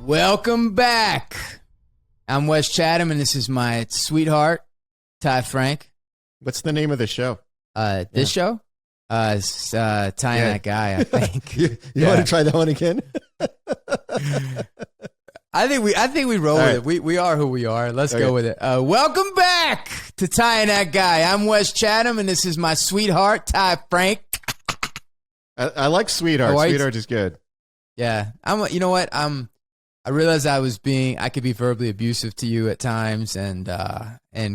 Welcome back. I'm Wes Chatham, and this is my sweetheart, Franck. What's the name of the show? This show? It's Tying That Guy, I think. you want to try that one again? I think we roll with it. We are who we are. Let's go with it. Welcome back to Tying That Guy. I'm Wes Chatham, and this is my sweetheart, Franck. I like sweetheart. Sweetheart is good. Yeah, you know what? I realized I could be verbally abusive to you at times, and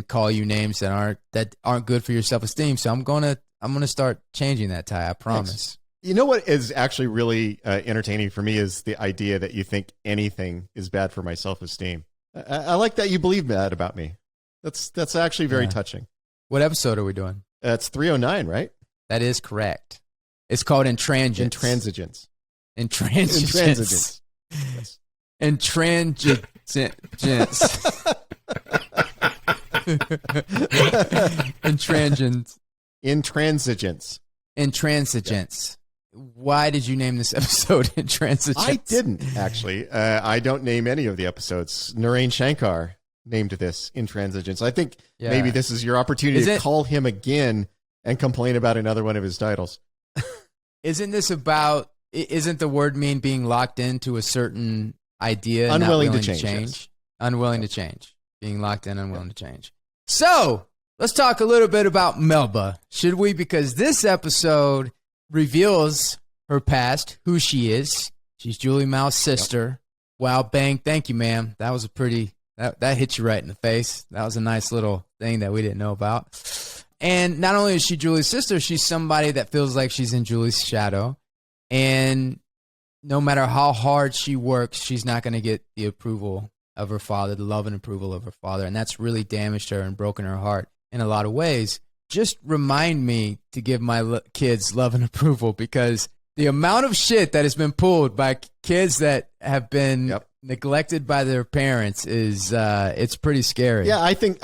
call you names that aren't good for your self-esteem. So I'm gonna start changing that, Ty. I promise. Thanks. You know what is actually really entertaining for me is the idea that you think anything is bad for my self-esteem. I like that you believe that about me. That's actually very touching. What episode are we doing? It's 309, right? That is correct. It's called Intransigence. Intransigence. Intransigence. Yes. Intransigence. Intransigence. Why did you name this episode Intransigence? I didn't, actually. I don't name any of the episodes. Narain Shankar named this Intransigence. I think maybe this is your opportunity to call him again and complain about another one of his titles. Isn't the word mean being locked into a certain idea? Unwilling not to change. Yes. Unwilling to change. Being locked in, unwilling to change. So, let's talk a little bit about Melba, should we? Because this episode reveals her past, who she is. She's Julie Mao's sister. Yep. Wow, bang. Thank you, ma'am. That was that hit you right in the face. That was a nice little thing that we didn't know about. And not only is she Julie's sister, she's somebody that feels like she's in Julie's shadow. And no matter how hard she works, she's not going to get the approval of her father, the love and approval of her father. And that's really damaged her and broken her heart in a lot of ways. Just remind me to give my kids love and approval, because the amount of shit that has been pulled by kids that have been neglected by their parents is it's pretty scary. Yeah, I think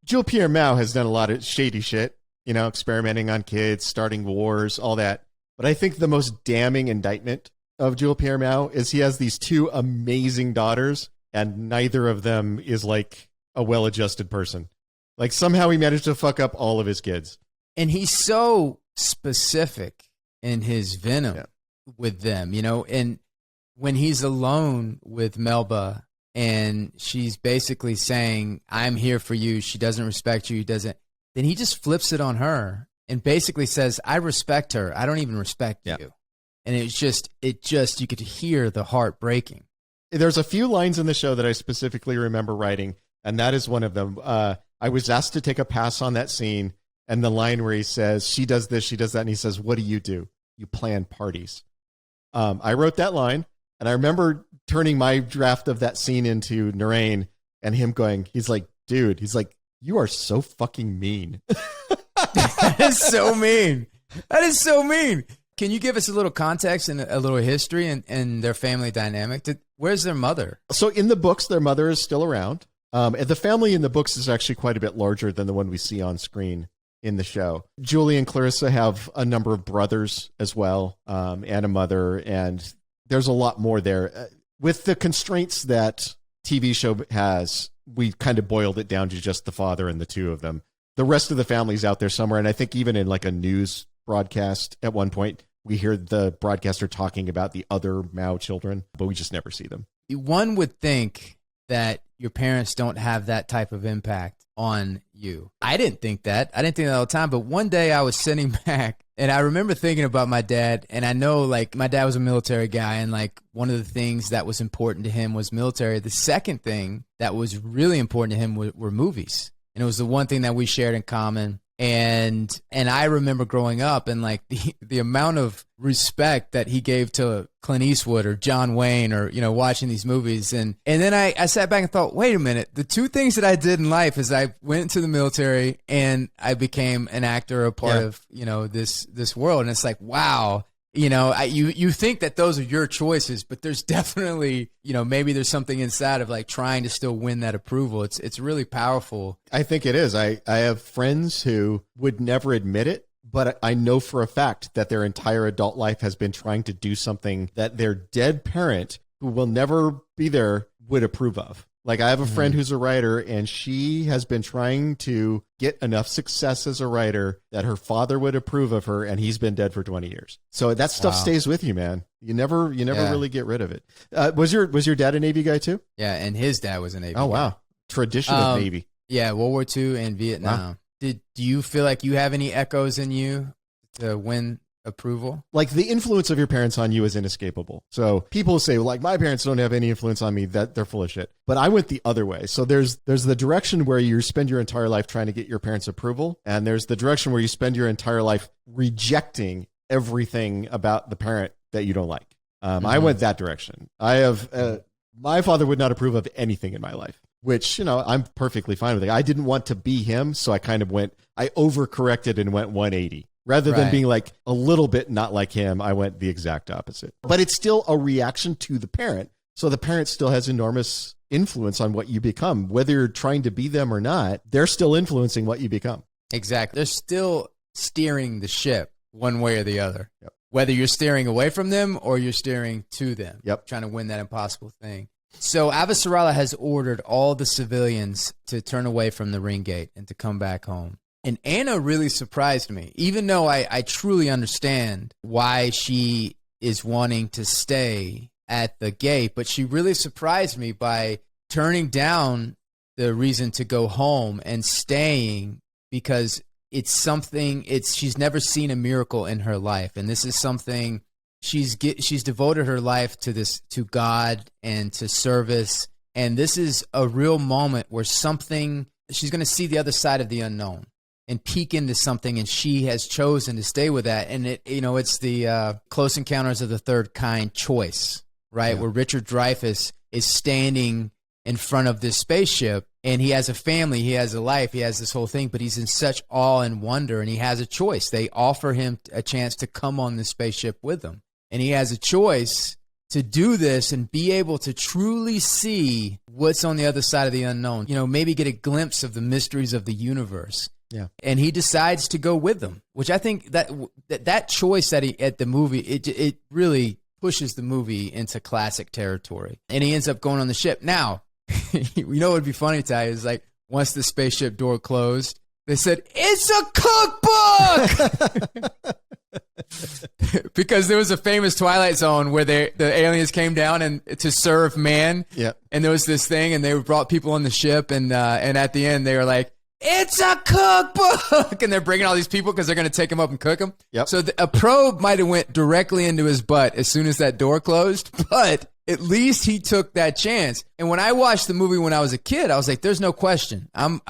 Jules Pierre Mao has done a lot of shady shit, experimenting on kids, starting wars, all that. But I think the most damning indictment of Jules Pierre Mao is he has these two amazing daughters, and neither of them is like a well-adjusted person. Like somehow he managed to fuck up all of his kids. And he's so specific in his venom with them, and when he's alone with Melba and she's basically saying, I'm here for you, she doesn't respect you, then he just flips it on her and basically says, I respect her, I don't even respect you. And you could hear the heart breaking. There's a few lines in the show that I specifically remember writing, and that is one of them. I was asked to take a pass on that scene, and the line where he says, she does this, she does that, and he says, what do? You plan parties. I wrote that line, and I remember turning my draft of that scene into Narain, and him going, he's like, you are so fucking mean. That is so mean. That is so mean. Can you give us a little context and a little history and their family dynamic? Where's their mother? So in the books, their mother is still around. And the family in the books is actually quite a bit larger than the one we see on screen in the show. Julie and Clarissa have a number of brothers as well, and a mother, and there's a lot more there. With the constraints that TV show has, we kind of boiled it down to just the father and the two of them. The rest of the family's out there somewhere, and I think even in like a news broadcast at one point, we hear the broadcaster talking about the other Mao children, but we just never see them. One would think that your parents don't have that type of impact on you. I didn't think that. I didn't think that all the time, but one day I was sitting back and I remember thinking about my dad, and I know like my dad was a military guy, and like one of the things that was important to him was military. The second thing that was really important to him were movies. And it was the one thing that we shared in common. And I remember growing up and like the amount of respect that he gave to Clint Eastwood or John Wayne or, watching these movies. And then I sat back and thought, wait a minute, the two things that I did in life is I went into the military and I became an actor, a part of, this world. And it's like, wow. You think that those are your choices, but there's definitely, maybe there's something inside of like trying to still win that approval. It's really powerful. I think it is. I have friends who would never admit it, but I know for a fact that their entire adult life has been trying to do something that their dead parent who will never be there would approve of. Like I have a friend who's a writer, and she has been trying to get enough success as a writer that her father would approve of her, and he's been dead for 20 years. So that stuff stays with you, man. You never really get rid of it. Was your dad a Navy guy too? Yeah, and his dad was a Navy guy. Oh, wow. Tradition of Navy. Yeah, World War II and Vietnam. Wow. Do you feel like you have any echoes in you to win approval? Like the influence of your parents on you is inescapable. So people say, well, like my parents don't have any influence on me. That they're full of shit. But I went the other way. So there's the direction where you spend your entire life trying to get your parents' approval, and there's the direction where you spend your entire life rejecting everything about the parent that you don't like. I went that direction. I have my father would not approve of anything in my life, which, I'm perfectly fine with it. I didn't want to be him, so I overcorrected and went 180. Rather than being like a little bit not like him, I went the exact opposite. But it's still a reaction to the parent. So the parent still has enormous influence on what you become. Whether you're trying to be them or not, they're still influencing what you become. Exactly. They're still steering the ship one way or the other. Yep. Whether you're steering away from them or you're steering to them. Yep. Trying to win that impossible thing. So Avasarala has ordered all the civilians to turn away from the ring gate and to come back home. And Anna really surprised me, even though I truly understand why she is wanting to stay at the gate. But she really surprised me by turning down the reason to go home and staying because it's something, she's never seen a miracle in her life. And this is something she's devoted her life to God and to service. And this is a real moment where she's going to see the other side of the unknown and peek into something, and she has chosen to stay with that. And it's the Close Encounters of the Third Kind choice, right? Yeah. Where Richard Dreyfuss is standing in front of this spaceship, and he has a family, he has a life, he has this whole thing, but he's in such awe and wonder, and he has a choice. They offer him a chance to come on the spaceship with them, and he has a choice to do this and be able to truly see what's on the other side of the unknown. Maybe get a glimpse of the mysteries of the universe. Yeah, and he decides to go with them, which I think that choice at the movie, it really pushes the movie into classic territory. And he ends up going on the ship. Now, what would be funny, Ty, is like once the spaceship door closed, they said, "It's a cookbook!" Because there was a famous Twilight Zone where the aliens came down and to serve man. Yeah, and there was this thing, and they brought people on the ship, and at the end they were like, "It's a cookbook!" And they're bringing all these people because they're going to take him up and cook him. Yep. So a probe might have went directly into his butt as soon as that door closed, but at least he took that chance. And when I watched the movie when I was a kid, I was like, "There's no question. I'm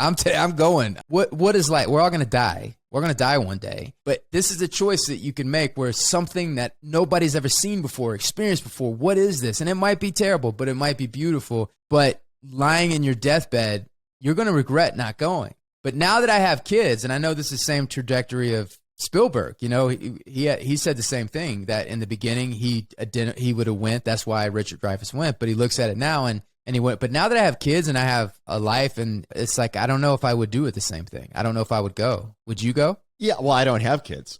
going. What is life? We're all going to die. We're going to die one day." But this is a choice that you can make where something that nobody's ever seen before, experienced before. What is this? And it might be terrible, but it might be beautiful. But lying in your deathbed, you're going to regret not going. But now that I have kids, and I know this is the same trajectory of Spielberg, he said the same thing, that in the beginning he would have went. That's why Richard Dreyfuss went. But he looks at it now and he went. But now that I have kids and I have a life, and it's like, I don't know if I would do it the same thing. I don't know if I would go. Would you go? Yeah, well, I don't have kids.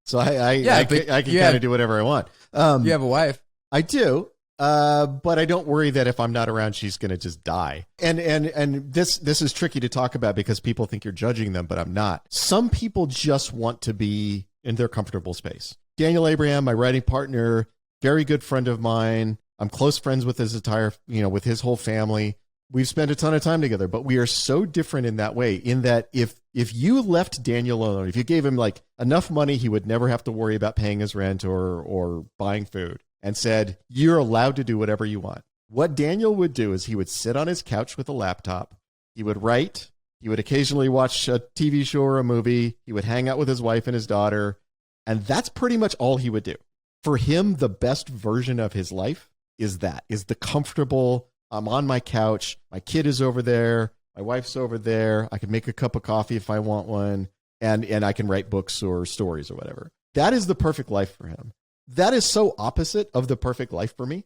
So I can kind of do whatever I want. You have a wife. I do. But I don't worry that if I'm not around, she's going to just die. And this is tricky to talk about because people think you're judging them, but I'm not. Some people just want to be in their comfortable space. Daniel Abraham, my writing partner, very good friend of mine. I'm close friends with his with his whole family. We've spent a ton of time together, but we are so different in that way, in that if you left Daniel alone, if you gave him like enough money, he would never have to worry about paying his rent or buying food, and said, "You're allowed to do whatever you want." What Daniel would do is he would sit on his couch with a laptop. He would write. He would occasionally watch a TV show or a movie. He would hang out with his wife and his daughter. And that's pretty much all he would do. For him, the best version of his life is the comfortable, I'm on my couch. My kid is over there. My wife's over there. I can make a cup of coffee if I want one. And I can write books or stories or whatever. That is the perfect life for him. That is so opposite of the perfect life for me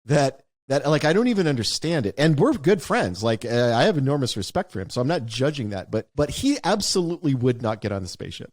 that like, I don't even understand it. And we're good friends. Like, I have enormous respect for him, so I'm not judging that, but he absolutely would not get on the spaceship.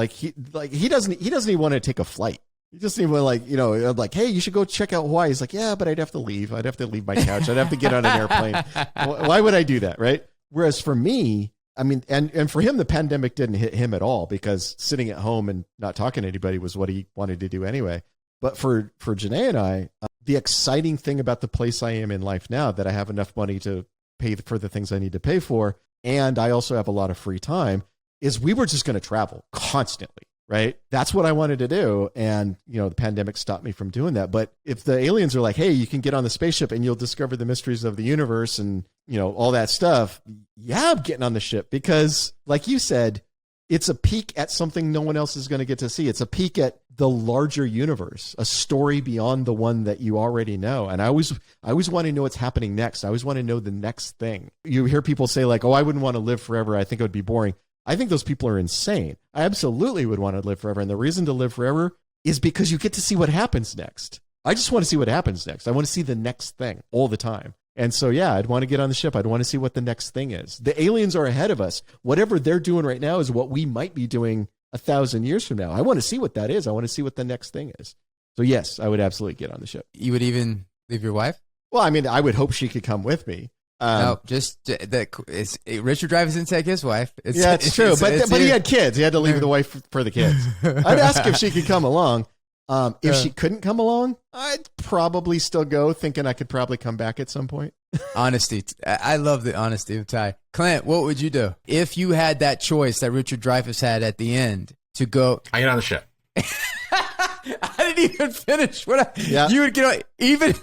He doesn't even want to take a flight. You just seem like, I'm like, hey, you should go check out Hawaii. He's like, yeah, but I'd have to leave. I'd have to leave my couch. I'd have to get on an airplane. Why would I do that, right? Whereas for me, I mean, and for him, the pandemic didn't hit him at all because sitting at home and not talking to anybody was what he wanted to do anyway. But for Janae and I, the exciting thing about the place I am in life now, that I have enough money to pay for the things I need to pay for, and I also have a lot of free time, is we were just going to travel constantly, right? That's what I wanted to do. And, the pandemic stopped me from doing that. But if the aliens are like, hey, you can get on the spaceship and you'll discover the mysteries of the universe and, all that stuff. Yeah, I'm getting on the ship because, like you said, it's a peek at something no one else is going to get to see. It's a peek at the larger universe, a story beyond the one that you already know. And I always want to know what's happening next. I always want to know the next thing. You hear people say like, oh, I wouldn't want to live forever. I think it would be boring. I think those people are insane. I absolutely would want to live forever. And the reason to live forever is because you get to see what happens next. I just want to see what happens next. I want to see the next thing all the time. And so, yeah, I'd want to get on the ship. I'd want to see what the next thing is. The aliens are ahead of us. Whatever they're doing right now is what we might be doing 1,000 years from now. I want to see what that is. I want to see what the next thing is. So, yes, I would absolutely get on the ship. You would even leave your wife? Well, I mean, I would hope she could come with me. No, just that. Richard Dreyfuss didn't take his wife. It's true, but he had kids. He had to leave the wife for the kids. I'd ask if she could come along. If she couldn't come along, I'd probably still go, thinking I could probably come back at some point. Honesty. I love the honesty of Ty. Clint, what would you do if you had that choice that Richard Dreyfuss had at the end to go? I get on the ship. I didn't even finish. You would get on, even.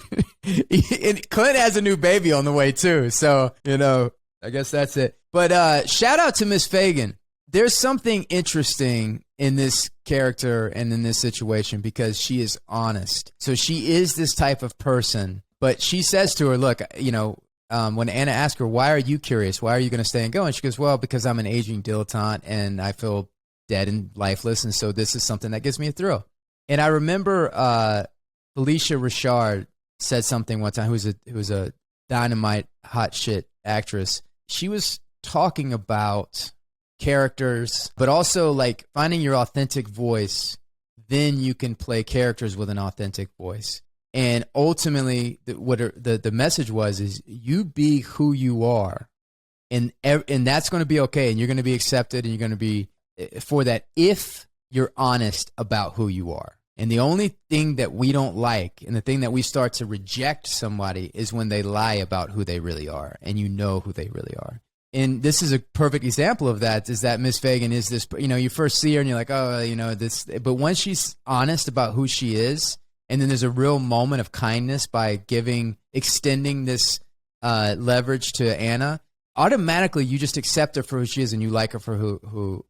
And Clint has a new baby on the way too, so I guess that's it. But shout out to Miss Fagan. There's something interesting in this character and in this situation because she is honest. So she is this type of person, but she says to her, look, when Anna asks her, why are you curious? Why are you going to stay and go? And she goes, well, because I'm an aging dilettante and I feel dead and lifeless. And so this is something that gives me a thrill. And I remember Felicia Richard said something one time, who was a dynamite hot shit actress. She was talking about characters, but also like finding your authentic voice, then you can play characters with an authentic voice. And ultimately, the message is you be who you are, and that's going to be okay, and you're going to be accepted, and you're going to be for that if you're honest about who you are. And the only thing that we don't like, and the thing that we start to reject somebody, is when they lie about who they really are, and you know who they really are. And this is a perfect example of that, is that Miss Fagan is this, you first see her and you're like, oh, this, but once she's honest about who she is, and then there's a real moment of kindness by extending this leverage to Anna, automatically you just accept her for who she is and you like her for who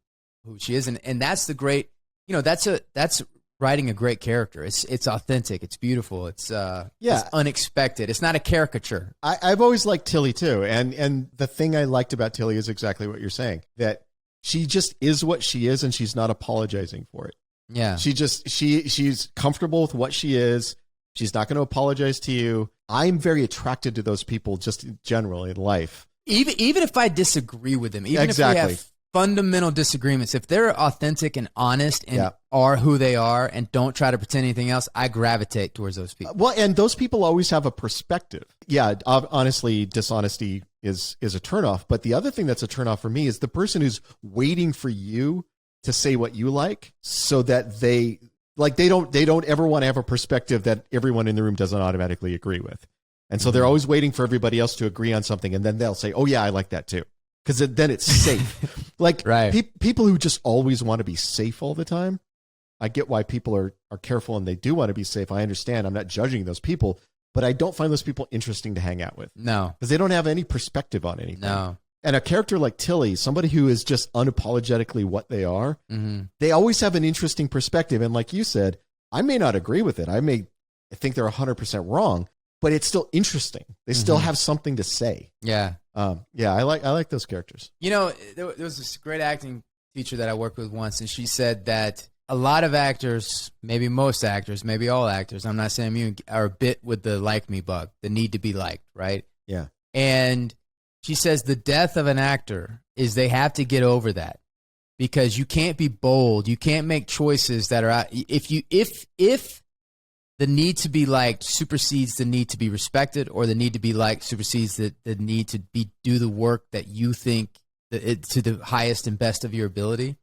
she is. And that's the great, that's writing a great character. It's authentic. It's beautiful. It's unexpected. It's not a caricature. I've always liked Tilly too. And the thing I liked about Tilly is exactly what you're saying, that she just is what she is and she's not apologizing for it. Yeah. She's comfortable with what she is. She's not going to apologize to you. I'm very attracted to those people just in general in life. Even if I disagree with them, even if we have fundamental disagreements, if they're authentic and honest and are who they are and don't try to pretend anything else, I gravitate towards those people. Well, and those people always have a perspective. Yeah, honestly, dishonesty is a turnoff. But the other thing that's a turnoff for me is the person who's waiting for you to say what you like, so that they don't ever want to have a perspective that everyone in the room doesn't automatically agree with. And so they're always waiting for everybody else to agree on something. And then they'll say, oh yeah, I like that too. Because then it's safe. People who just always want to be safe all the time. I get why people are careful and they do want to be safe. I understand. I'm not judging those people, but I don't find those people interesting to hang out with. No. Because they don't have any perspective on anything. No. And a character like Tilly, somebody who is just unapologetically what they are, they always have an interesting perspective. And like you said, I may not agree with it. I think they're 100% wrong, but it's still interesting. They still have something to say. Yeah. I like those characters. There was this great acting teacher that I worked with once, and she said that a lot of actors, maybe most actors, maybe all actors, I'm not saying you, are bit with the like me bug, the need to be liked, right? Yeah. And she says the death of an actor is they have to get over that. because you can't be bold. You can't make choices that are if the need to be liked supersedes the need to be respected, or the need to be liked supersedes the need to do the work that you think to the highest and best of your ability.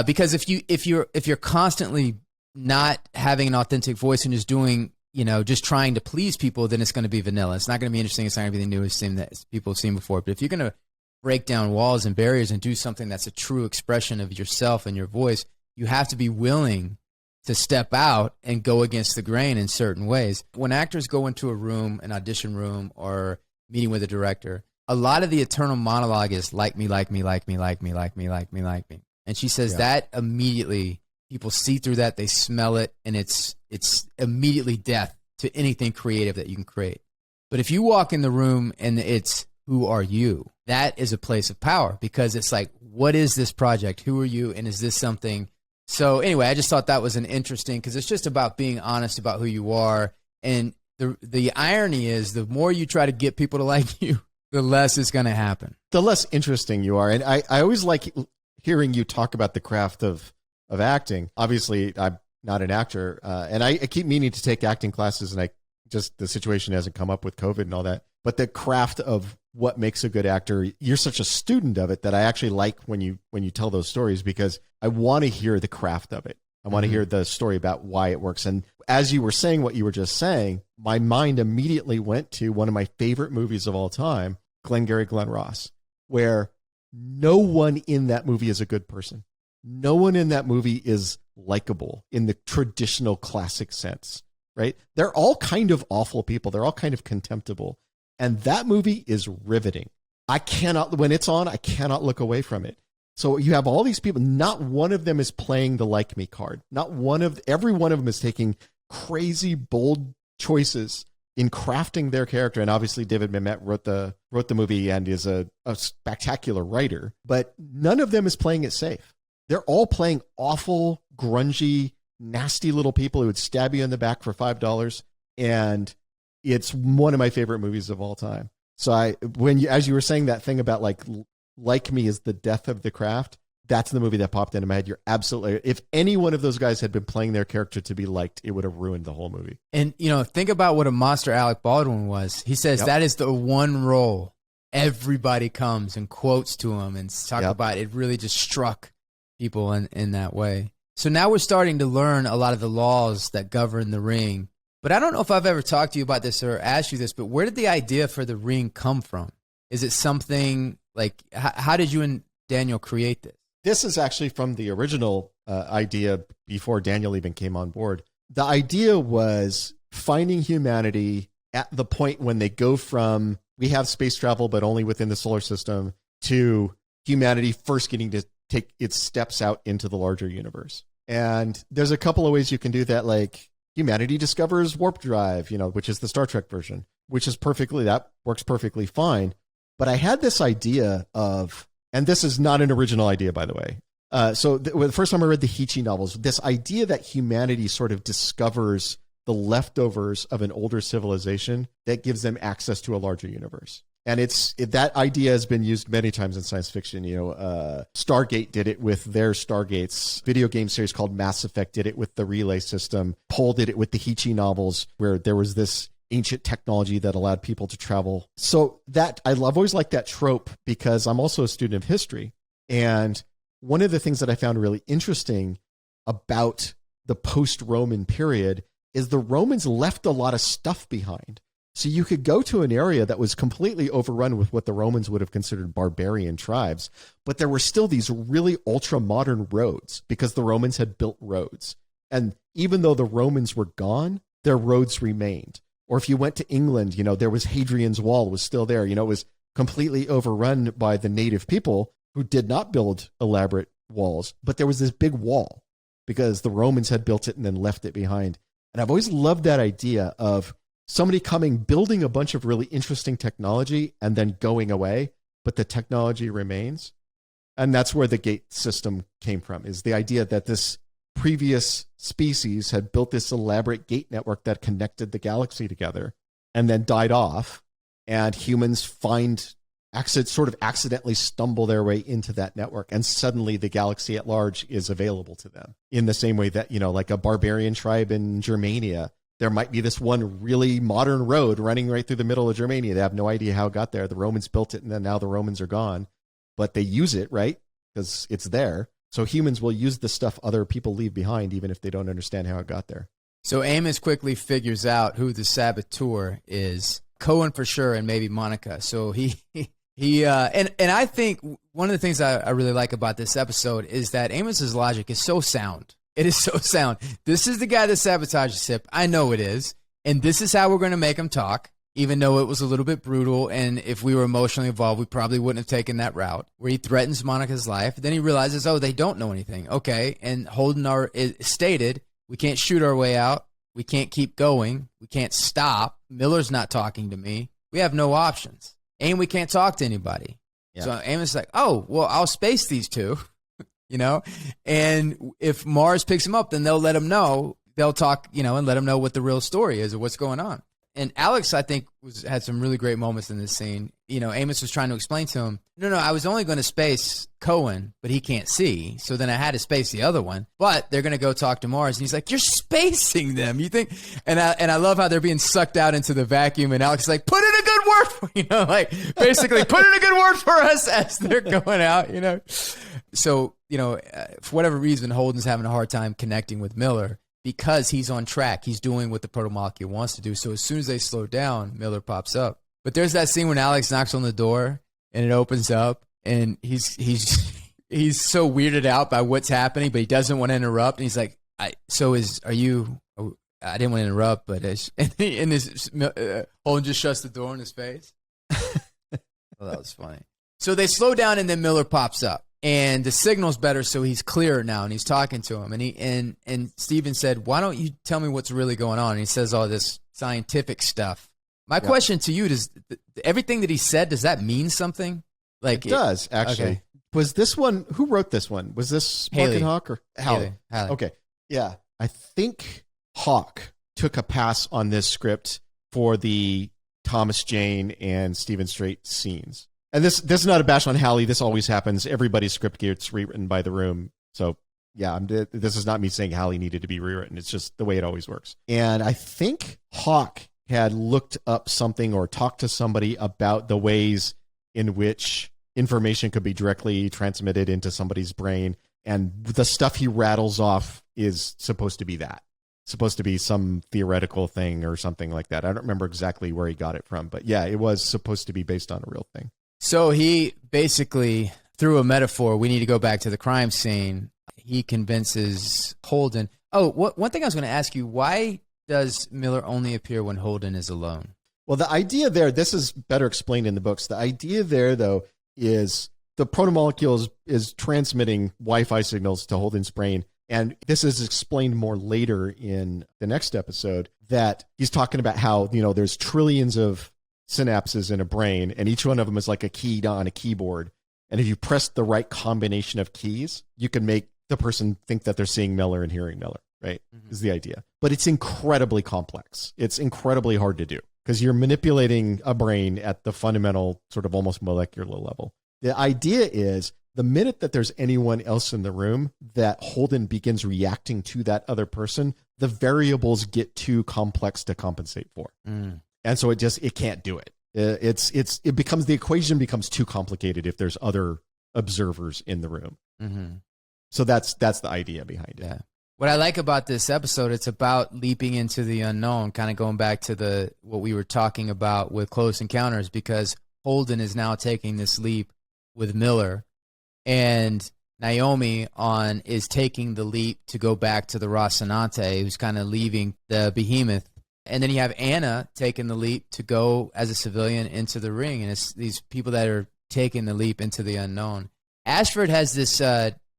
Because if you're constantly not having an authentic voice and just doing, just trying to please people, then it's going to be vanilla. It's not going to be interesting. It's not going to be the newest thing that people have seen before. But if you're going to break down walls and barriers and do something that's a true expression of yourself and your voice, you have to be willing to step out and go against the grain in certain ways. When actors go into a room, an audition room, or meeting with a director, a lot of the eternal monologue is like me, like me, like me, like me, like me, like me, like me. And she says that immediately people see through that, they smell it, and it's immediately death to anything creative that you can create. But if you walk in the room and it's who are you, that is a place of power, because it's like, what is this project? Who are you? And is this something? So anyway, I just thought that was an interesting, because it's just about being honest about who you are. And the irony is, the more you try to get people to like you, the less is going to happen. The less interesting you are. And I always like hearing you talk about the craft of acting. Obviously, I'm not an actor, and I keep meaning to take acting classes, and the situation hasn't come up with COVID and all that. But the craft of what makes a good actor, you're such a student of it that I actually like when you tell those stories, because I want to hear the craft of it. I want to hear the story about why it works. And as you were saying what you were just saying, my mind immediately went to one of my favorite movies of all time, Glengarry Glen Ross, where no one in that movie is a good person. No one in that movie is likable in the traditional classic sense, right? They're all kind of awful people. They're all kind of contemptible. And that movie is riveting. When it's on, I cannot look away from it. So you have all these people, not one of them is playing the like me card. Every one of them is taking crazy, bold choices in crafting their character. And obviously David Mamet wrote the movie and is a spectacular writer, but none of them is playing it safe. They're all playing awful, grungy, nasty little people who would stab you in the back for $5. And it's one of my favorite movies of all time. So as you were saying that thing about like me is the death of the craft, that's the movie that popped into my head. You're absolutely, if any one of those guys had been playing their character to be liked, it would have ruined the whole movie. And, think about what a monster Alec Baldwin was. He says that is the one role everybody comes and quotes to him and talk about. It really just struck people in that way. So now we're starting to learn a lot of the laws that govern the ring. But I don't know if I've ever talked to you about this or asked you this, but where did the idea for the ring come from? Is it something like, how did you and Daniel create this? This is actually from the original idea before Daniel even came on board. The idea was finding humanity at the point when they go from, we have space travel, but only within the solar system, to humanity first getting to take its steps out into the larger universe. And there's a couple of ways you can do that, like humanity discovers warp drive, which is the Star Trek version, that works perfectly fine. But I had this idea of, and this is not an original idea, by the way. The first time I read the Heechee novels, this idea that humanity sort of discovers the leftovers of an older civilization that gives them access to a larger universe. And that idea has been used many times in science fiction. Stargate did it with their Stargates. Video game series called Mass Effect did it with the relay system. Pohl did it with the Heechee novels, where there was this ancient technology that allowed people to travel. So I've always liked that trope, because I'm also a student of history. And one of the things that I found really interesting about the post-Roman period is the Romans left a lot of stuff behind. So you could go to an area that was completely overrun with what the Romans would have considered barbarian tribes, but there were still these really ultra-modern roads because the Romans had built roads. And even though the Romans were gone, their roads remained. Or if you went to England, there was Hadrian's Wall was still there. It was completely overrun by the native people who did not build elaborate walls, but there was this big wall because the Romans had built it and then left it behind. And I've always loved that idea of somebody building a bunch of really interesting technology and then going away, but the technology remains. And that's where the gate system came from, is the idea that this previous species had built this elaborate gate network that connected the galaxy together and then died off. And humans find sort of accidentally stumble their way into that network, and suddenly the galaxy at large is available to them. In the same way that, like a barbarian tribe in Germania, there might be this one really modern road running right through the middle of Germania. They have no idea how it got there. The Romans built it, and then now the Romans are gone. But they use it, right? Because it's there. So humans will use the stuff other people leave behind, even if they don't understand how it got there. So Amos quickly figures out who the saboteur is. Cohen for sure, and maybe Monica. So and I think one of the things I really like about this episode is that Amos's logic is so sound. It is so sound. This is the guy that sabotages Sip. I know it is. And this is how we're going to make him talk, even though it was a little bit brutal. And if we were emotionally involved, we probably wouldn't have taken that route where he threatens Monica's life. Then he realizes, oh, they don't know anything. Okay. And Holden stated, we can't shoot our way out. We can't keep going. We can't stop. Miller's not talking to me. We have no options. And we can't talk to anybody. Yeah. So Amos is like, oh, well, I'll space these two. And if Mars picks him up, then they'll let him know. They'll talk, and let him know what the real story is or what's going on. And Alex, I think, had some really great moments in this scene. Amos was trying to explain to him, no, I was only going to space Cohen, but he can't see. So then I had to space the other one. But they're going to go talk to Mars. And he's like, you're spacing them. You think? And I love how they're being sucked out into the vacuum. And Alex is like, put in a good word for, basically put in a good word for us as they're going out, So, for whatever reason, Holden's having a hard time connecting with Miller because he's on track. He's doing what the protomolecule wants to do. So as soon as they slow down, Miller pops up. But there's that scene when Alex knocks on the door and it opens up and he's so weirded out by what's happening, but he doesn't want to interrupt. And he's like, I didn't want to interrupt, but Holden just shuts the door in his face. Well, that was funny. So they slow down and then Miller pops up. And the signal's better, so he's clearer now, and he's talking to him. And Steven said, why don't you tell me what's really going on? And he says all this scientific stuff. My question to you, does everything that he said, does that mean something? It does, actually. Okay. Was this one, who wrote this one? Was this Mark and Hawk or Hallie? Okay, yeah. I think Hawk took a pass on this script for the Thomas Jane and Stephen Strait scenes. And this is not a bash on Hallie. This always happens. Everybody's script gets rewritten by the room. So, yeah, this is not me saying Hallie needed to be rewritten. It's just the way it always works. And I think Hawk had looked up something or talked to somebody about the ways in which information could be directly transmitted into somebody's brain. And the stuff he rattles off is supposed to be that. Supposed to be some theoretical thing or something like that. I don't remember exactly where he got it from. But, yeah, it was supposed to be based on a real thing. So he basically, through a metaphor, we need to go back to the crime scene. He convinces Holden. Oh, one thing I was going to ask you, why does Miller only appear when Holden is alone? Well, the idea there, this is better explained in the books. The idea there, though, is the protomolecule is transmitting Wi-Fi signals to Holden's brain. And this is explained more later in the next episode, that he's talking about how, there's trillions of synapses in a brain, and each one of them is like a key on a keyboard. And if you press the right combination of keys, you can make the person think that they're seeing Miller and hearing Miller, right? Mm-hmm. Is the idea. But it's incredibly complex. It's incredibly hard to do because you're manipulating a brain at the fundamental sort of almost molecular level. The idea is the minute that there's anyone else in the room that Holden begins reacting to that other person, the variables get too complex to compensate for. Mm. And so it can't do it. The equation becomes too complicated if there's other observers in the room. Mm-hmm. So that's the idea behind it. Yeah. What I like about this episode, it's about leaping into the unknown, kind of going back to what we were talking about with Close Encounters, because Holden is now taking this leap with Miller, and Naomi is taking the leap to go back to the Rocinante, who's kind of leaving the Behemoth. And then you have Anna taking the leap to go as a civilian into the ring. And it's these people that are taking the leap into the unknown. Ashford has this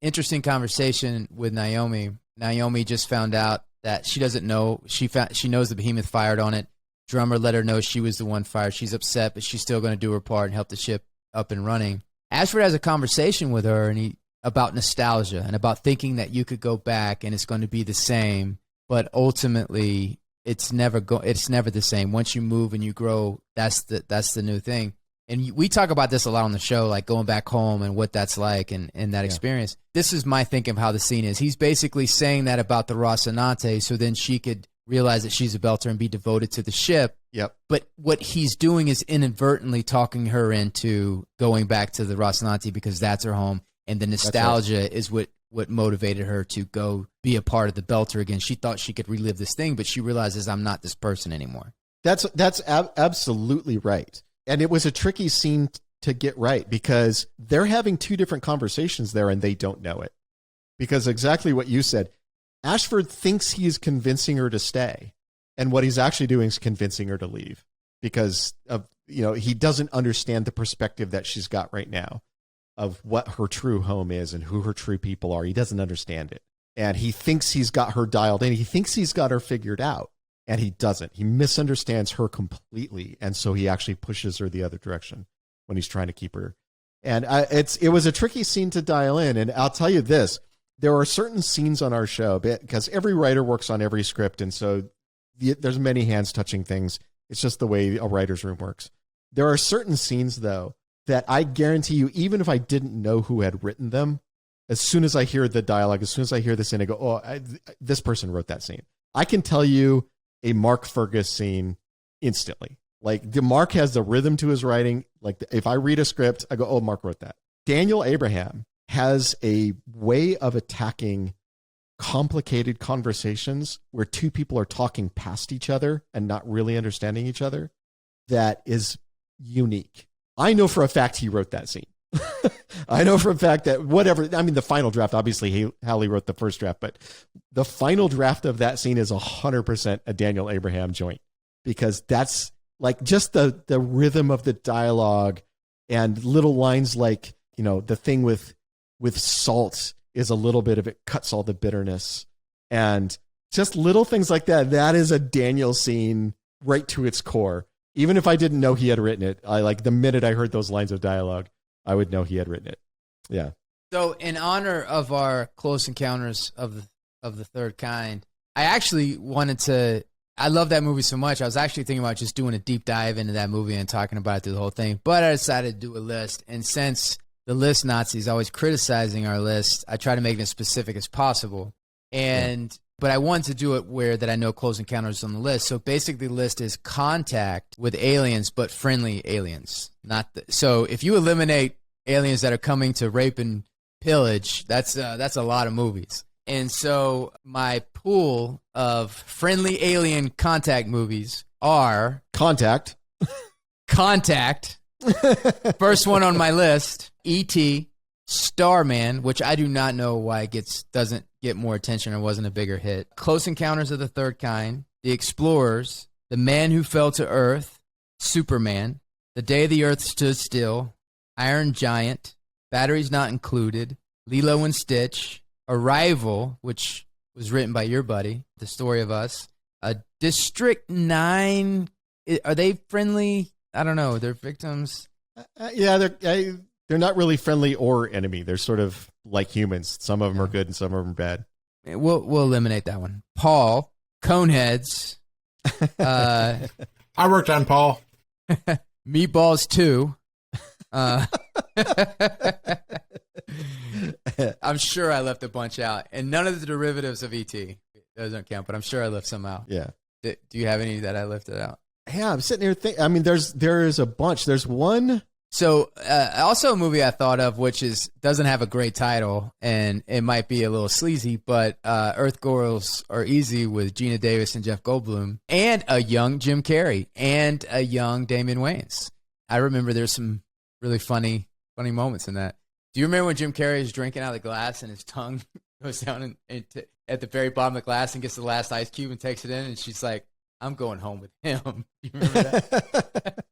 interesting conversation with Naomi. Naomi just found out that she doesn't know. She knows the Behemoth fired on it. Drummer let her know she was the one fired. She's upset, but she's still going to do her part and help the ship up and running. Ashford has a conversation with her about nostalgia and about thinking that you could go back and it's going to be the same, but ultimately it's never the same. Once you move and you grow, that's the new thing. and we talk about this a lot on the show, like going back home and what that's like and that experience. This is my thinking of how the scene is. He's basically saying that about the Rocinante so then she could realize that she's a Belter and be devoted to the ship. Yep. But what he's doing is inadvertently talking her into going back to the Rocinante because that's her home. And the nostalgia is what motivated her to go be a part of the Belter again. She thought she could relive this thing, but she realizes I'm not this person anymore. That's absolutely right. And it was a tricky scene to get right because they're having two different conversations there and they don't know it. Because exactly what you said, Ashford thinks he is convincing her to stay. And what he's actually doing is convincing her to leave because of, he doesn't understand the perspective that she's got right now of what her true home is and who her true people are. He doesn't understand it. And he thinks he's got her dialed in. He thinks he's got her figured out. And he doesn't. He misunderstands her completely. And so he actually pushes her the other direction when he's trying to keep her. And it was a tricky scene to dial in. And I'll tell you this, there are certain scenes on our show because every writer works on every script. And so there's many hands touching things. It's just the way a writer's room works. There are certain scenes, though, that I guarantee you, even if I didn't know who had written them, as soon as I hear the dialogue, as soon as I hear the scene, I go, this person wrote that scene. I can tell you a Mark Fergus scene instantly. Like Mark has the rhythm to his writing. Like if I read a script, I go, Mark wrote that. Daniel Abraham has a way of attacking complicated conversations where two people are talking past each other and not really understanding each other that is unique. I know for a fact he wrote that scene. I know for a fact that the final draft, obviously Hallie wrote the first draft, but the final draft of that scene is 100% a Daniel Abraham joint because that's like just the rhythm of the dialogue and little lines like, the thing with salt is a little bit of it cuts all the bitterness and just little things like that. That is a Daniel scene right to its core. Even if I didn't know he had written it, the minute I heard those lines of dialogue, I would know he had written it. Yeah. So in honor of our Close Encounters of the Third Kind, I actually wanted to, I love that movie so much. I was actually thinking about just doing a deep dive into that movie and talking about it through the whole thing. But I decided to do a list. And since the list Nazi is always criticizing our list, I try to make it as specific as possible. But I wanted to do it where that I know Close Encounters on the list. So basically the list is contact with aliens, but friendly aliens. So if you eliminate aliens that are coming to rape and pillage, that's a lot of movies. And so my pool of friendly alien contact movies are... Contact. First one on my list, E.T., Starman, which I do not know why it doesn't get more attention or wasn't a bigger hit. Close Encounters of the Third Kind, The Explorers, The Man Who Fell to Earth, Superman, The Day the Earth Stood Still, Iron Giant, Batteries Not Included, Lilo and Stitch, Arrival, which was written by your buddy, The Story of Us, District 9, are they friendly? I don't know. They're victims. They're not really friendly or enemy. They're sort of like humans. Some of them are good and some of them are bad. We'll eliminate that one. Paul, Coneheads. I worked on Paul. Meatballs 2. I'm sure I left a bunch out. And none of the derivatives of E.T. Those don't count, but I'm sure I left some out. Yeah. Do you have any that I lifted out? Yeah, I'm sitting here thinking. There is a bunch. There's one... So, also a movie I thought of, which doesn't have a great title, and it might be a little sleazy, but Earth Girls Are Easy with Gina Davis and Jeff Goldblum, and a young Jim Carrey, and a young Damon Wayans. I remember there's some really funny moments in that. Do you remember when Jim Carrey is drinking out of the glass and his tongue goes down at the very bottom of the glass and gets the last ice cube and takes it in, and she's like, I'm going home with him. Do you remember that?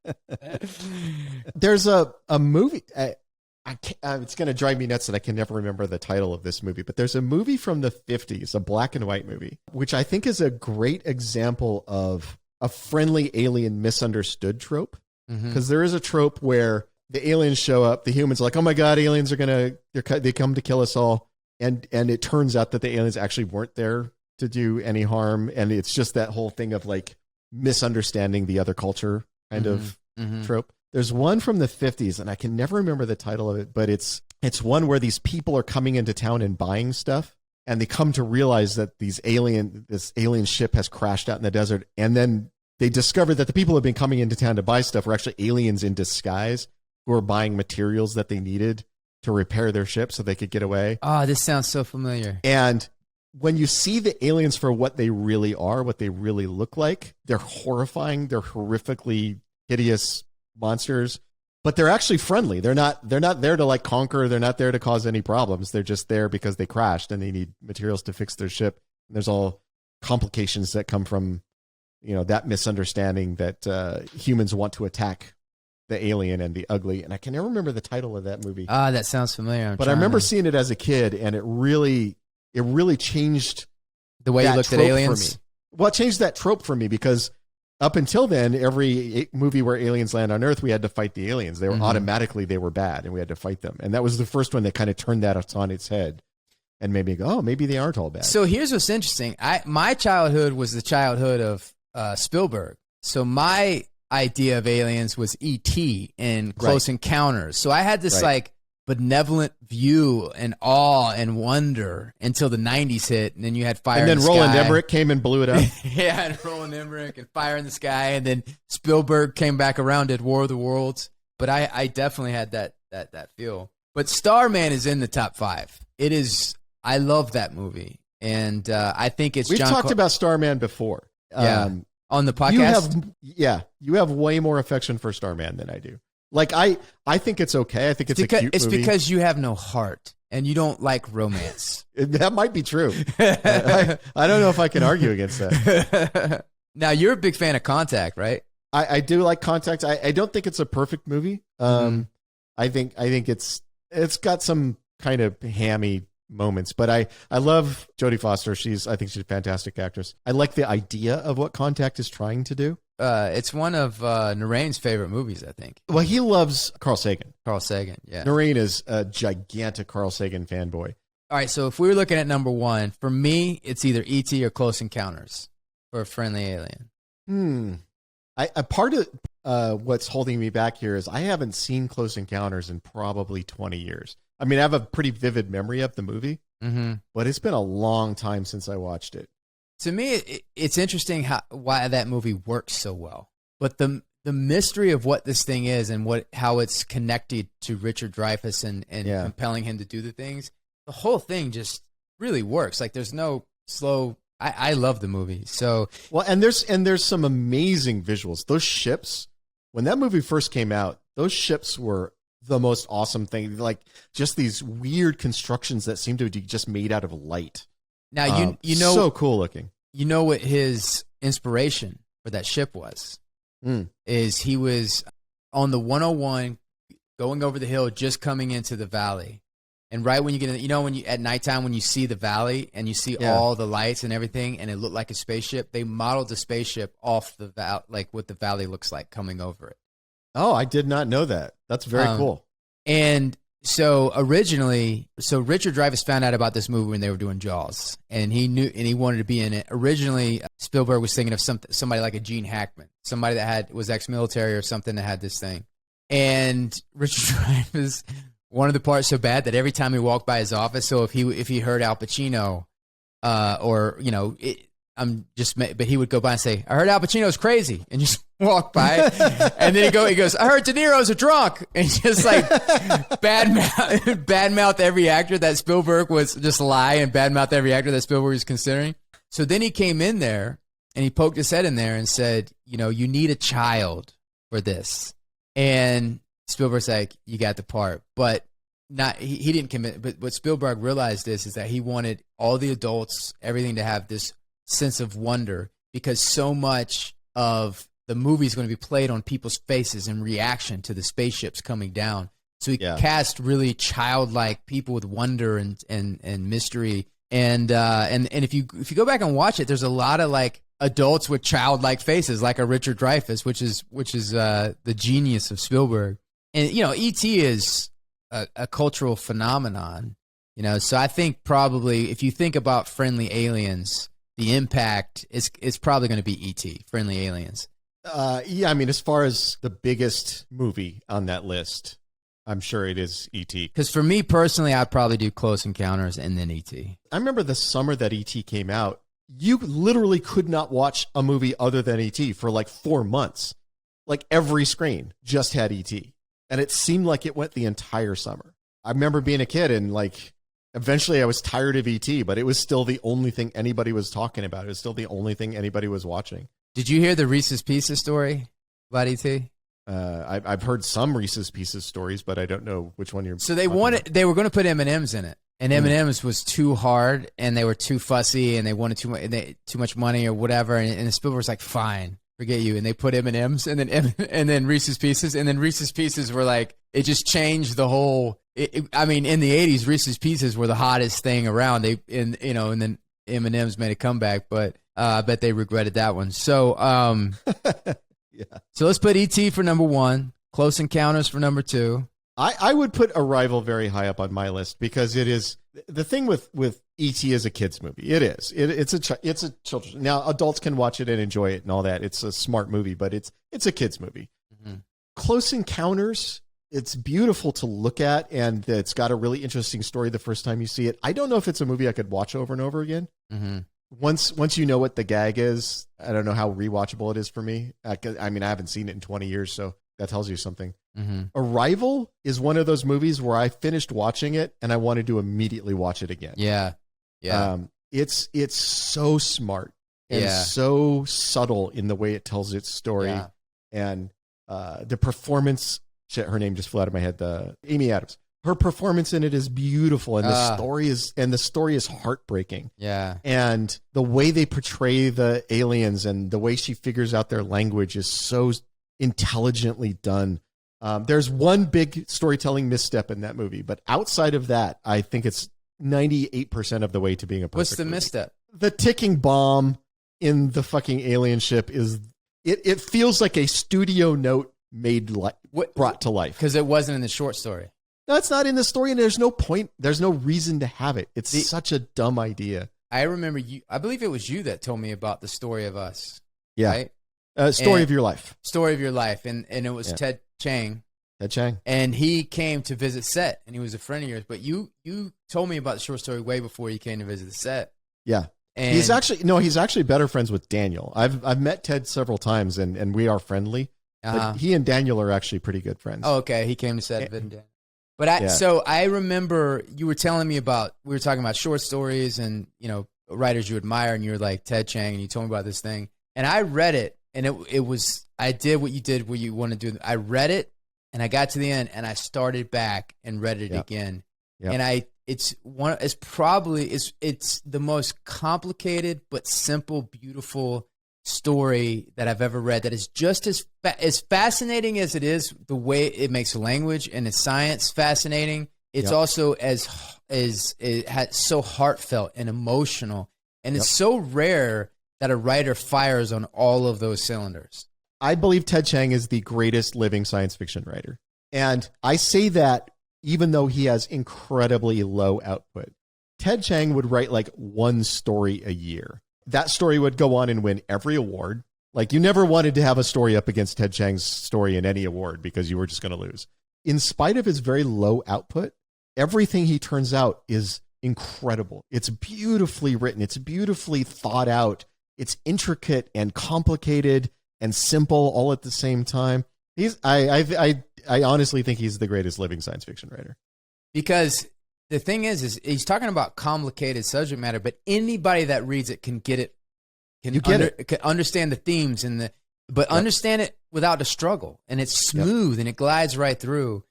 There's a movie. It's going to drive me nuts that I can never remember the title of this movie, but there's a movie from the 50s, a black and white movie, which I think is a great example of a friendly alien misunderstood trope. Because there is a trope where the aliens show up, the humans are like, oh my God, aliens are they come to kill us all. And it turns out that the aliens actually weren't there to do any harm, and it's just that whole thing of like misunderstanding the other culture kind of trope. There's one from the 50s, and I can never remember the title of it, but it's one where these people are coming into town and buying stuff, and they come to realize that this alien ship has crashed out in the desert, and then they discover that the people who have been coming into town to buy stuff were actually aliens in disguise who are buying materials that they needed to repair their ship so they could get away. Oh, this sounds so familiar. And when you see the aliens for what they really are, what they really look like, they're horrifying. They're horrifically hideous monsters, but they're actually friendly. They're not there to like conquer. They're not there to cause any problems. They're just there because they crashed and they need materials to fix their ship. And there's all complications that come from, that misunderstanding that humans want to attack the alien and the ugly. And I can never remember the title of that movie. Ah, that sounds familiar. But I remember seeing it as a kid, and it really changed the way you looked at aliens. For me. Well, it changed that trope for me because up until then, every movie where aliens land on Earth, we had to fight the aliens. They were automatically, they were bad, and we had to fight them. And that was the first one that kind of turned that on its head and made me go, oh, maybe they aren't all bad. So here's what's interesting. My childhood was the childhood of Spielberg. So my idea of aliens was E.T. and Close Encounters. So I had this like benevolent view and awe and wonder until the 90s hit, and then you had Fire in the Sky. And then Roland Emmerich came and blew it up. Yeah, and Roland Emmerich and Fire in the Sky, and then Spielberg came back around, did War of the Worlds. But I definitely had that feel. But Starman is in the top 5. It is. I love that movie, and I think it's. We've talked about Starman before. Yeah, on the podcast. You have way more affection for Starman than I do. Like I think it's okay. I think it's a cute movie. It's because you have no heart and you don't like romance. That might be true. I don't know if I can argue against that. Now you're a big fan of Contact, right? I do like Contact. I don't think it's a perfect movie. I think it's got some kind of hammy moments, but I love Jodie Foster. I think she's a fantastic actress. I like the idea of what Contact is trying to do. It's one of Narain's favorite movies, I think. Well, he loves Carl Sagan. Carl Sagan, yeah. Narain is a gigantic Carl Sagan fanboy. All right, so if we were looking at number 1, for me, it's either E.T. or Close Encounters for a friendly alien. A part of what's holding me back here is I haven't seen Close Encounters in probably 20 years. I mean, I have a pretty vivid memory of the movie, but it's been a long time since I watched it. To me, it's interesting why that movie works so well. But the mystery of what this thing is and how it's connected to Richard Dreyfuss and compelling him to do the things, the whole thing just really works. Like there's no slow. I love the movie. So and there's some amazing visuals. Those ships, when that movie first came out, those ships were the most awesome thing. Like just these weird constructions that seem to be just made out of light. Now you know, so cool looking. You know what his inspiration for that ship was? Is he was on the 101 going over the hill, just coming into the valley, and right when you get in, when you at nighttime when you see the valley and you see all the lights and everything, and it looked like a spaceship. They modeled the spaceship off the like what the valley looks like coming over it. Oh, I did not know that. That's very cool. And so originally, Richard Dreyfuss found out about this movie when they were doing Jaws, and he wanted to be in it. Originally, Spielberg was thinking of somebody like a Gene Hackman, somebody that was ex-military or something that had this thing. And Richard Dreyfuss wanted the part so bad that every time he walked by his office, so if he heard Al Pacino, but he would go by and say, "I heard Al Pacino's crazy," and just walk by, and then he goes, "I heard De Niro's a drunk," and just like badmouth every actor that Spielberg was just lie and badmouth every actor that Spielberg was considering. So then he came in there and he poked his head in there and said, "You need a child for this," and Spielberg's like, "You got the part," but not he didn't commit. But what Spielberg realized is that he wanted all the adults, everything to have this sense of wonder, because so much of the movie is going to be played on people's faces in reaction to the spaceships coming down. So he cast really childlike people with wonder and mystery. And if you go back and watch it, there's a lot of like adults with childlike faces, like a Richard Dreyfuss, which is the genius of Spielberg. And E.T. is a cultural phenomenon. So I think probably if you think about friendly aliens, the impact is probably going to be E.T., friendly aliens. Yeah, I mean, as far as the biggest movie on that list, I'm sure it is E.T. Because for me personally, I'd probably do Close Encounters and then E.T. I remember the summer that E.T. came out, you literally could not watch a movie other than E.T. for like 4 months. Like every screen just had E.T. And it seemed like it went the entire summer. I remember being a kid and like eventually I was tired of E.T., but it was still the only thing anybody was talking about. It was still the only thing anybody was watching. Did you hear the Reese's Pieces story about E.T.? I've heard some Reese's Pieces stories, but I don't know which one you're. So they were going to put M&Ms in it, and M&Ms was too hard, and they were too fussy, and they wanted too much money or whatever, and Spielberg was like, "Fine, forget you," and they put M&Ms, and then Reese's Pieces, and then Reese's Pieces were like, it just changed the whole. I mean, in the '80s, Reese's Pieces were the hottest thing around. And then M&Ms made a comeback, but I bet they regretted that one. So, yeah. So let's put E.T. for number 1, Close Encounters for number 2. I would put Arrival very high up on my list because it is the thing with E.T. is a kid's movie. It is. It's a children's. Now adults can watch it and enjoy it and all that. It's a smart movie, but it's a kid's movie. Mm-hmm. Close Encounters. It's beautiful to look at, and it's got a really interesting story the first time you see it. I don't know if it's a movie I could watch over and over again. Mm-hmm. Once you know what the gag is, I don't know how rewatchable it is for me. I mean, I haven't seen it in 20 years, so that tells you something. Mm-hmm. Arrival is one of those movies where I finished watching it and I wanted to immediately watch it again. Yeah. It's so smart and so subtle in the way it tells its story. Yeah. And the performance, shit, her name just flew out of my head, Amy Adams. Her performance in it is beautiful, and the story is heartbreaking. Yeah, and the way they portray the aliens and the way she figures out their language is so intelligently done. There's one big storytelling misstep in that movie, but outside of that, I think it's 98% of the way to being a perfect What's the movie. misstep? The ticking bomb in the fucking alien ship is it feels like a studio note brought to life because it wasn't in the short story. No, it's not in the story, and there's no point. There's no reason to have it. It's such a dumb idea. I remember I believe it was you that told me about the story of us. Yeah. Right? Story of Your Life. Story of Your Life. And it was Ted Chiang. Ted Chiang. And he came to visit set, and he was a friend of yours. But you told me about the short story way before you came to visit the set. Yeah. And he's actually better friends with Daniel. I've met Ted several times, and we are friendly. But he and Daniel are actually pretty good friends. Oh, okay. He came to set and Daniel. But so I remember you were telling me we were talking about short stories and, writers you admire, and you were like Ted Chiang, and you told me about this thing. And I read it, and I did what you did, what you want to do. I read it, and I got to the end, and I started back and read it again. Yep. And it's the most complicated but simple, beautiful story that I've ever read that is just as fascinating as it is the way it makes language and its science fascinating. It's also as so heartfelt and emotional, and it's so rare that a writer fires on all of those cylinders. I believe Ted Chiang is the greatest living science fiction writer, and I say that even though he has incredibly low output. Ted Chiang would write like one story a year. That story would go on and win every award. Like, you never wanted to have a story up against Ted Chiang's story in any award because you were just going to lose. In spite of his very low output, everything he turns out is incredible. It's beautifully written. It's beautifully thought out. It's intricate and complicated and simple all at the same time. I honestly think he's the greatest living science fiction writer. Because the thing is he's talking about complicated subject matter, but anybody that reads it can get it, can understand the themes but understand it without the struggle, and it's smooth and it glides right through.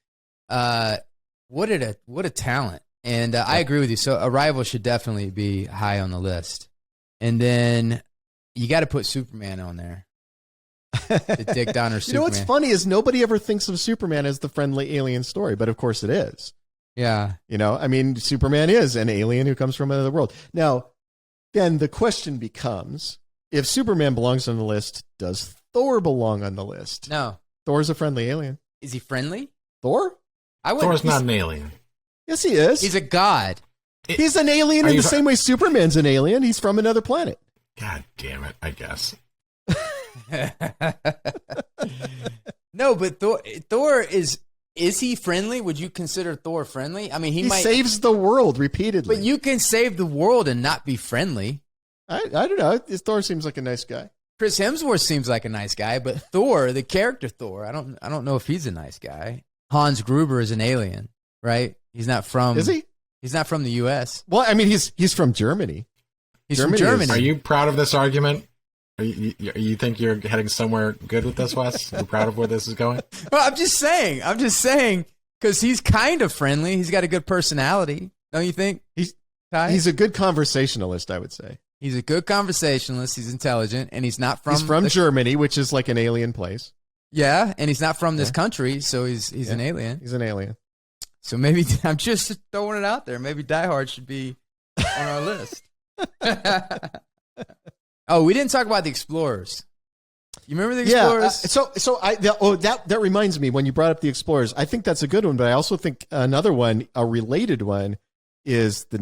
What a talent! And I agree with you. So Arrival should definitely be high on the list, and then you got to put Superman on there. The Dick Donner Superman. What's funny is nobody ever thinks of Superman as the friendly alien story, but of course it is. Yeah. Superman is an alien who comes from another world. Now, then the question becomes, if Superman belongs on the list, does Thor belong on the list? No. Thor's a friendly alien. Is he friendly? Thor? Thor's not an alien. Yes, he is. He's a god. He's an alien in the same way Superman's an alien. He's from another planet. God damn it, I guess. No, but Thor is he friendly? Would you consider Thor friendly? I mean, he might saves the world repeatedly. But you can save the world and not be friendly. I don't know. Thor seems like a nice guy. Chris Hemsworth seems like a nice guy, but Thor, the character Thor, I don't know if he's a nice guy. Hans Gruber is an alien, right? He's not from. Is he? He's not from the U.S. Well, I mean, he's from Germany. He's from Germany. Are you proud of this argument? You think you're heading somewhere good with this, Wes? You're proud of where this is going? Well, I'm just saying, because he's kind of friendly. He's got a good personality, don't you think? He's a good conversationalist, I would say. He's a good conversationalist. He's intelligent, and he's not from. He's from Germany, which is like an alien place. Yeah, and he's not from this country, so he's an alien. He's an alien. So maybe I'm just throwing it out there. Maybe Die Hard should be on our list. Oh, we didn't talk about the Explorers. You remember the Explorers? Yeah. That reminds me, when you brought up the Explorers, I think that's a good one, but I also think another one, a related one, is the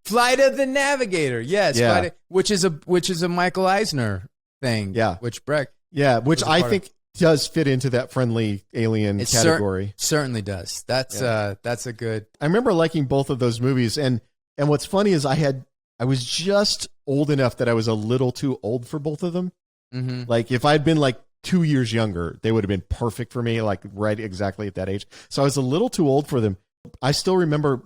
Flight of the Navigator. Yes, yeah. Which is a Michael Eisner thing. Yeah, which Breck. Yeah, which I think does fit into that friendly alien category. Certainly does. That's a good. I remember liking both of those movies, and what's funny is I was just old enough that I was a little too old for both of them. Mm-hmm. Like if I'd been like 2 years younger, they would have been perfect for me, like right exactly at that age. So I was a little too old for them. I still remember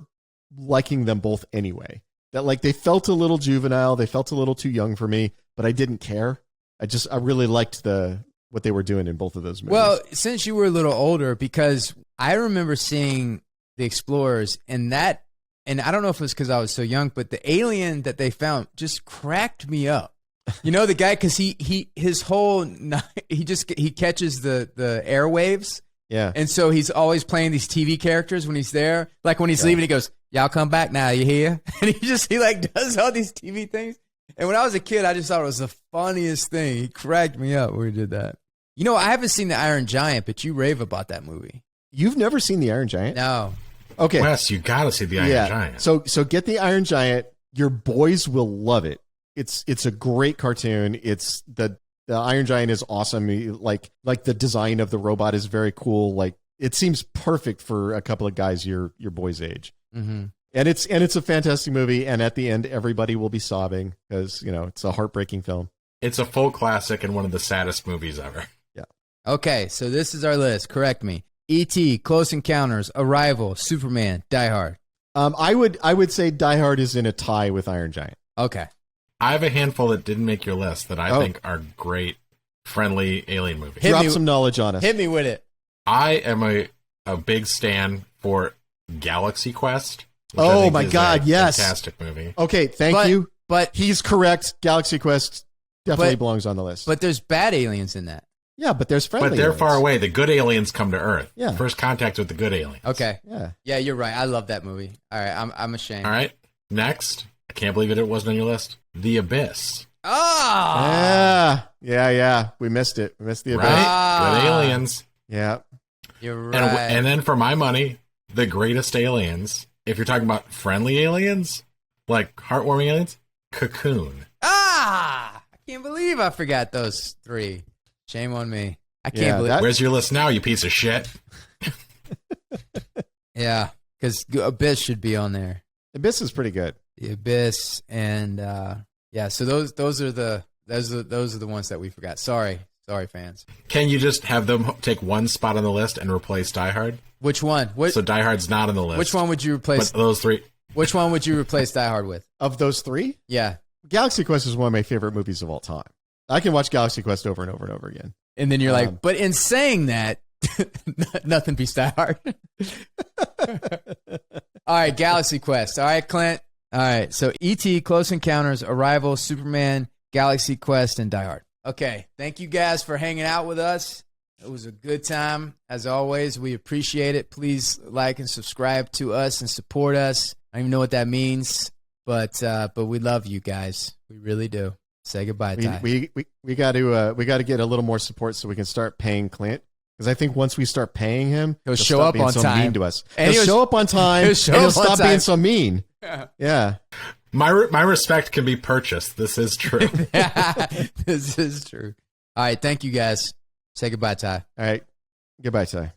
liking them both anyway. That like they felt a little juvenile, they felt a little too young for me, but I didn't care. I really liked what they were doing in both of those movies. Well, since you were a little older, because I remember seeing the Explorers, and I don't know if it was because I was so young, but the alien that they found just cracked me up. You know, the guy, because he catches the airwaves. Yeah. And so he's always playing these TV characters when he's there. Like when he's leaving, he goes, "Y'all come back now, you hear?" And he does all these TV things. And when I was a kid, I just thought it was the funniest thing. He cracked me up when he did that. You know, I haven't seen The Iron Giant, but you rave about that movie. You've never seen The Iron Giant? No. Okay. Wes, you got to see The Iron Giant. So get The Iron Giant. Your boys will love it. It's a great cartoon. It's the Iron Giant is awesome. Like the design of the robot is very cool. Like it seems perfect for a couple of guys your boys' age. Mm-hmm. And it's a fantastic movie. And at the end, everybody will be sobbing because it's a heartbreaking film. It's a full classic and one of the saddest movies ever. Yeah. Okay, so this is our list. Correct me. E.T., Close Encounters, Arrival, Superman, Die Hard. I would say Die Hard is in a tie with Iron Giant. Okay. I have a handful that didn't make your list that I think are great, friendly alien movies. Drop some knowledge on us. Hit me with it. I am a big stan for Galaxy Quest. Oh my God, yes. Fantastic movie. Okay, thank you. But he's correct. Galaxy Quest definitely belongs on the list. But there's bad aliens in that. Yeah, but there's friendly But they're aliens. far away. The good aliens come to Earth. Yeah. First contact with the good aliens. Okay. Yeah, you're right. I love that movie. All right, I'm ashamed. All right. Next, I can't believe it wasn't on your list. The Abyss. Oh! Yeah. We missed it. We missed The Abyss. Right? Good aliens. Yeah. You're right. And then for my money, the greatest aliens, if you're talking about friendly aliens, like heartwarming aliens, Cocoon. I can't believe I forgot those three. Shame on me. I can't believe. Where's your list now, you piece of shit? Yeah, because Abyss should be on there. Abyss is pretty good. The Abyss and so those are the ones that we forgot. Sorry, fans. Can you just have them take one spot on the list and replace Die Hard? Which one? So Die Hard's not on the list. Which one would you replace? But those three. Which one would you replace Die Hard with? Of those three? Yeah. Galaxy Quest is one of my favorite movies of all time. I can watch Galaxy Quest over and over and over again. And then you're like, but in saying that, nothing beats Die Hard. All right, Galaxy Quest. All right, Clint. All right, so E.T., Close Encounters, Arrival, Superman, Galaxy Quest, and Die Hard. Okay, thank you guys for hanging out with us. It was a good time. As always, we appreciate it. Please like and subscribe to us and support us. I don't even know what that means, but we love you guys. We really do. Say goodbye, Ty. We got to get a little more support so we can start paying Clint. Because I think once we start paying him, he'll show up on time. Mean to us. He'll show up on time. He'll stop being so mean. Yeah. My respect can be purchased. This is true. This is true. All right. Thank you, guys. Say goodbye, Ty. All right. Goodbye, Ty.